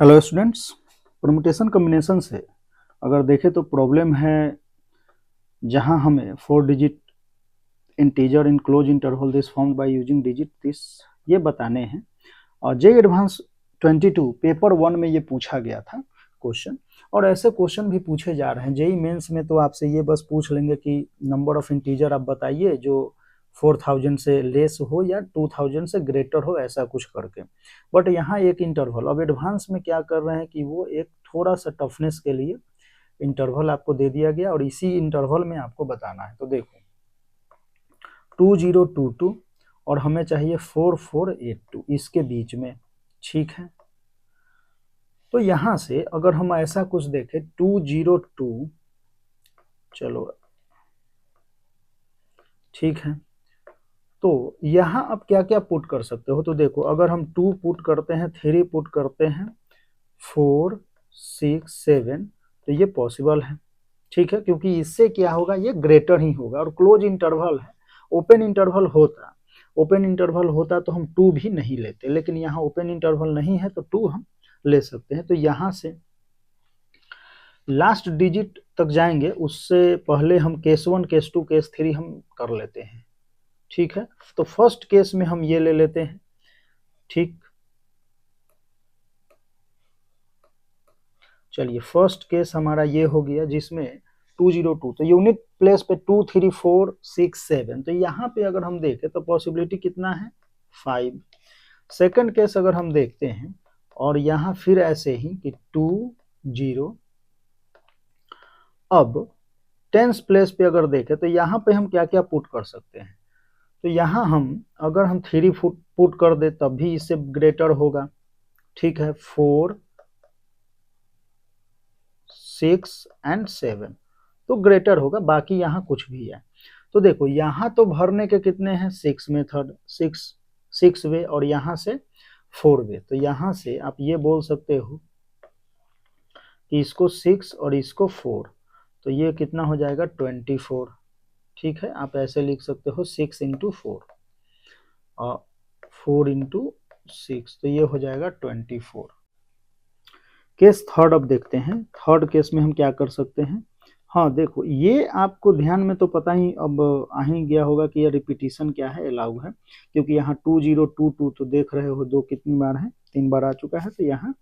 Hello students, permutation combination से अगर देखें तो प्रॉब्लम है जहां हमें 4 digit integer in close interval this formed by using digit this ये बताने हैं। और जे एडवांस 22 पेपर 1 में ये पूछा गया था क्वेश्चन, और ऐसे क्वेश्चन भी पूछे जा रहे हैं। जेई मेंस में तो आपसे ये बस पूछ लेंगे कि नंबर ऑफ इंटीजर आप बताइए जो 4000 से लेस हो या 2000 से ग्रेटर हो, ऐसा कुछ करके। बट यहाँ एक इंटरवल, अब एडवांस में क्या कर रहे हैं कि वो एक थोड़ा सा टफनेस के लिए इंटरवल आपको दे दिया गया और इसी इंटरवल में आपको बताना है। तो देखो 2022 और हमें चाहिए 4482 इसके बीच में, ठीक है। तो यहां से अगर हम ऐसा कुछ देखें 202, चलो ठीक है, तो यहां आप क्या क्या पुट कर सकते हो। तो देखो अगर हम 2 पुट करते हैं, 3 पुट करते हैं, 4 6 7, तो ये पॉसिबल है, ठीक है, क्योंकि इससे क्या होगा, ये ग्रेटर ही होगा और क्लोज इंटरवल है। ओपन इंटरवल होता तो हम 2 भी नहीं लेते, लेकिन यहाँ ओपन इंटरवल नहीं है तो 2 हम ले सकते हैं। तो यहाँ से लास्ट डिजिट तक जाएंगे, उससे पहले हम केस 1 केस 2 केस 3 हम कर लेते हैं, ठीक है। तो फर्स्ट केस में हम ये ले लेते हैं, ठीक। चलिए फर्स्ट केस हमारा ये हो गया जिसमें 202, तो यूनिट प्लेस पे 2 3 4 6 7, तो यहाँ पे अगर हम देखें तो पॉसिबिलिटी कितना है, 5। सेकंड केस अगर हम देखते हैं और यहाँ फिर ऐसे ही कि 2 0, अब टेंस प्लेस पे अगर देखें तो यहाँ पे हम क्या क्या पुट कर सकते हैं। तो यहाँ हम अगर हम 3 फुट पुट कर दे तब भी इससे ग्रेटर होगा, ठीक है। 4 6 एंड 7 तो ग्रेटर होगा, बाकी यहाँ कुछ भी है। तो देखो यहाँ तो भरने के कितने हैं, 6 मेथड, 6 वे, और यहाँ से 4 वे। तो यहाँ से आप ये बोल सकते हो कि इसको 6 और इसको 4, तो ये कितना हो जाएगा 24, ठीक है। आप ऐसे लिख सकते हो 6 इंटू 4 और 4 इंटू 6, तो ये हो जाएगा 24। केस थर्ड अब देखते हैं। थर्ड केस में हम क्या कर सकते हैं। हाँ देखो ये आपको ध्यान में तो पता ही अब आ ही गया होगा कि ये रिपीटिशन क्या है, अलाउ है, क्योंकि यहाँ 2022 तो देख रहे हो 2 कितनी बार है, 3 बार आ चुका है, तो यहाँ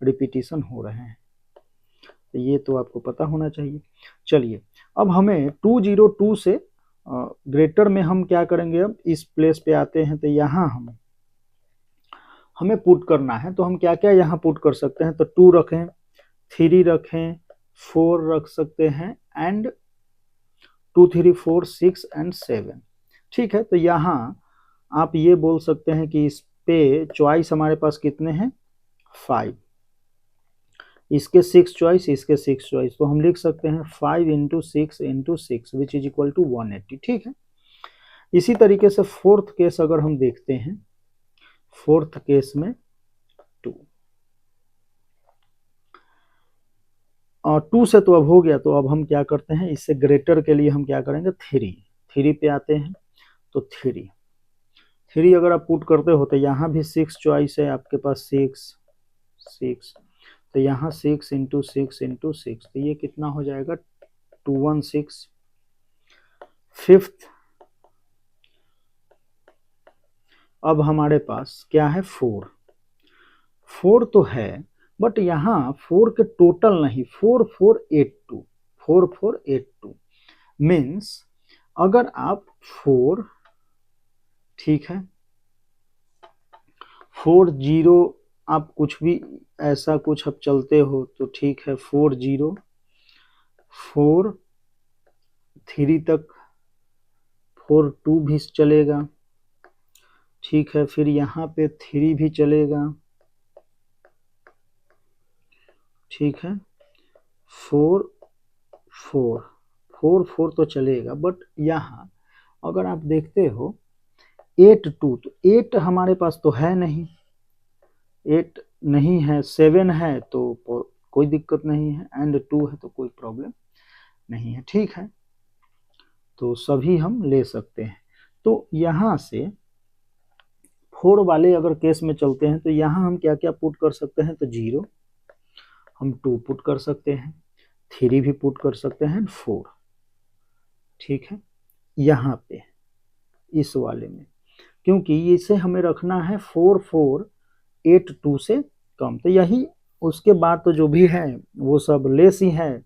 रिपीटिशन हो रहे हैं, तो ये तो आपको पता होना चाहिए। चलिए अब हमें 202 से ग्रेटर में हम क्या करेंगे, अब इस प्लेस पे आते हैं, तो यहाँ हमें पुट करना है। तो हम क्या क्या यहाँ पुट कर सकते हैं, तो 2 रखें, 3 रखें, 4 रख सकते हैं, एंड 2 3 4 6 एंड 7, ठीक है। तो यहाँ आप ये बोल सकते हैं कि इस पे चॉइस हमारे पास कितने हैं, 5, इसके 6 चॉइस, इसके 6 चॉइस, तो हम लिख सकते हैं 5 into 6 into 6 which is equal to 180, ठीक है। इसी तरीके से फोर्थ केस अगर हम देखते हैं, फोर्थ केस में 2 और 2 से तो अब हो गया, तो अब हम क्या करते हैं, इससे ग्रेटर के लिए हम क्या करेंगे, 3 पे आते हैं। तो 3 अगर आप पुट करते हो तो यहाँ भी 6 चॉइस है आपके पास, 6, तो यहाँ 6 इंटू 6 इंटू 6, तो ये कितना हो जाएगा 216। फिफ्थ अब हमारे पास क्या है, 4 तो है, बट यहाँ 4 के टोटल नहीं, 4482 मीन्स अगर आप 4, ठीक है, 40 आप कुछ भी ऐसा कुछ आप चलते हो तो ठीक है, 40 4 3 तक, 42 भी चलेगा, ठीक है। फिर यहाँ पे 3 भी चलेगा, ठीक है, 4 4 तो चलेगा, बट यहाँ अगर आप देखते हो 82, तो 8 हमारे पास तो है नहीं, 8 नहीं है, 7 है तो कोई दिक्कत नहीं है, एंड 2 है तो कोई प्रॉब्लम नहीं है, ठीक है। तो सभी हम ले सकते हैं। तो यहाँ से 4 वाले अगर केस में चलते हैं तो यहाँ हम क्या क्या पुट कर सकते हैं, तो 0 हम 2 पुट कर सकते हैं, 3 भी पुट कर सकते हैं, 4, ठीक है। यहाँ पे इस वाले में, क्योंकि इसे हमें रखना है 4482 से कम, तो यही उसके बाद तो जो भी है वो सब लेस ही है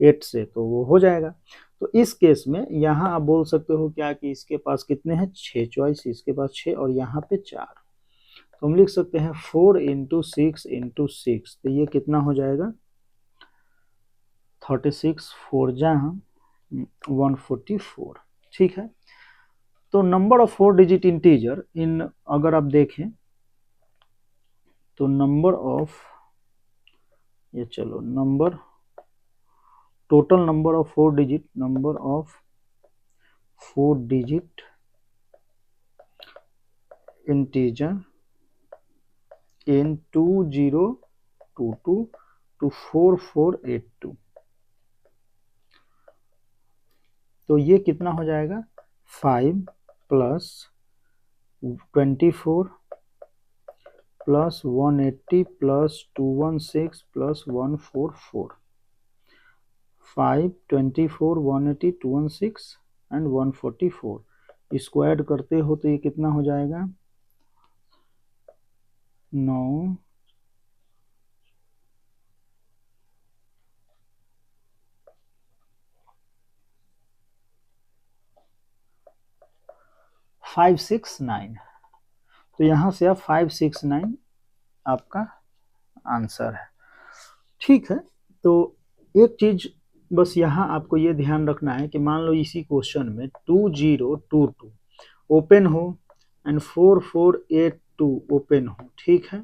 8 से, तो वो हो जाएगा। तो इस केस में यहाँ आप बोल सकते हो क्या कि इसके पास कितने हैं, 6 चॉइस, इसके पास 6 और यहाँ पे 4, तो हम लिख सकते हैं 4 इंटू 6 इंटू 6, तो ये कितना हो जाएगा 36, 4 जा 144, ठीक है। तो नंबर ऑफ 4 डिजिट इंटीजर इन, अगर आप देखें तो नंबर ऑफ, ये चलो number, total number of 4 digit, number of 4 digit integer in 2022 to 4482, तो ये कितना हो जाएगा 5 plus 24 plus 180 plus 216 plus 144, 5 24 180 216 and 144, इसको ऐड करते हो तो ये कितना हो जाएगा 9 569, तो यहाँ से आप 569 आपका आंसर है, ठीक है। तो एक चीज बस यहाँ आपको ये ध्यान रखना है कि मान लो इसी क्वेश्चन में 2022 ओपन हो एंड 4482 ओपन हो, ठीक है।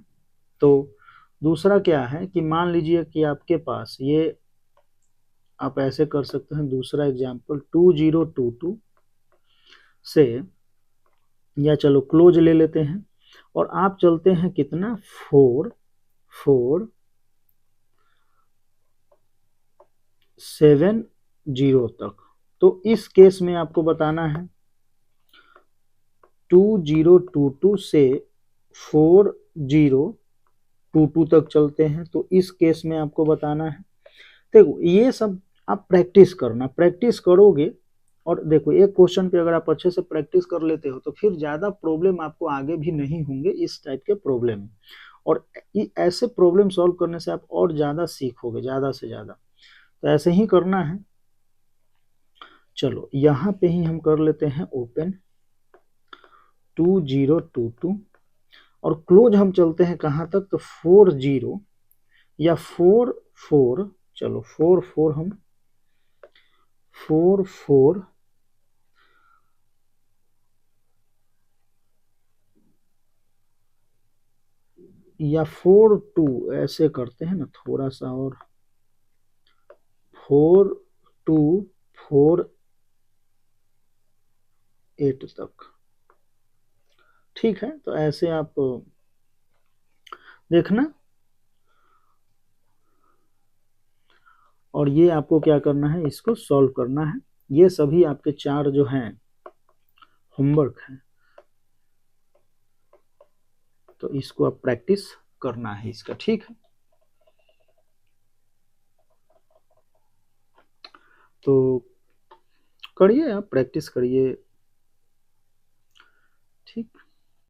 तो दूसरा क्या है कि मान लीजिए कि आपके पास ये, आप ऐसे कर सकते हैं, दूसरा एग्जांपल 2022 से, या चलो क्लोज ले लेते हैं और आप चलते हैं कितना 4470 तक, तो इस केस में आपको बताना है 2022 से 4022 तक चलते हैं, तो इस केस में आपको बताना है, देखो ये सब आप प्रैक्टिस करना, प्रैक्टिस करोगे, और देखो एक क्वेश्चन पे अगर आप अच्छे से प्रैक्टिस कर लेते हो तो फिर ज़्यादा प्रॉब्लम आपको आगे भी नहीं होंगे इस टाइप के प्रॉब्लम, और ऐसे प्रॉब्लम सॉल्व करने से आप और ज़्यादा सीखोगे, ज़्यादा से ज़्यादा, तो ऐसे ही करना है। चलो यहाँ पे ही हम कर लेते हैं ओपन 2022 और क्लोज हम चलते हैं कहाँ तक, तो 40 या 44, चलो 44 हम 44 या 42 ऐसे करते हैं ना, थोड़ा सा और 4248 तक, ठीक है। तो ऐसे आप देखना, और ये आपको क्या करना है, इसको सॉल्व करना है। ये सभी आपके 4 जो हैं होमवर्क हैं, तो इसको आप प्रैक्टिस करना है इसका, ठीक है। तो करिए, आप प्रैक्टिस करिए, ठीक।